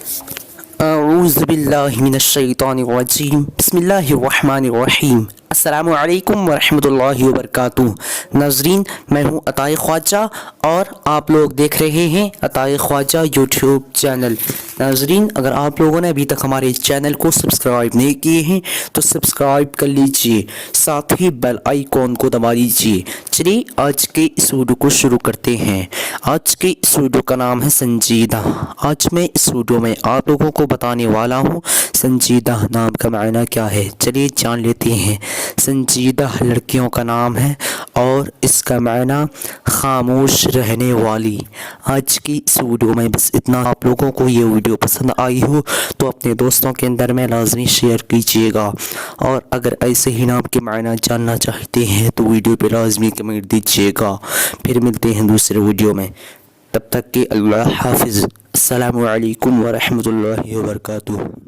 اعوذ باللہ من الشیطان الرجیم بسم اللہ الرحمن الرحیم السلام علیکم ورحمۃ اللہ وبرکاتہ۔ ناظرین، میں ہوں عطائے خواجہ اور آپ لوگ دیکھ رہے ہیں عطائے خواجہ یوٹیوب چینل۔ ناظرین، اگر آپ لوگوں نے ابھی تک ہمارے چینل کو سبسکرائب نہیں کیے ہیں تو سبسکرائب کر لیجئے، ساتھ ہی بیل آئیکن کو دبا لیجئے۔ چلیے آج کے اس ویڈیو کو شروع کرتے ہیں۔ آج کے اس ویڈیو کا نام ہے سنجیدہ۔ آج میں اس ویڈیو میں آپ لوگوں کو بتانے والا ہوں سنجیدہ نام کا معنی کیا ہے۔ چلیے جان لیتے ہیں۔ سنجیدہ لڑکیوں کا نام ہے اور اس کا معنی خاموش رہنے والی۔ آج کی اس ویڈیو میں بس اتنا۔ آپ لوگوں کو یہ ویڈیو پسند آئی ہو تو اپنے دوستوں کے اندر میں لازمی شیئر کیجیے گا، اور اگر ایسے ہی نام کے معنی جاننا چاہتے ہیں تو ویڈیو پہ لازمی کمنٹ دیجیے گا۔ پھر ملتے ہیں دوسرے ویڈیو میں، تب تک کہ اللہ حافظ۔ السلام علیکم ورحمۃ اللہ وبرکاتہ۔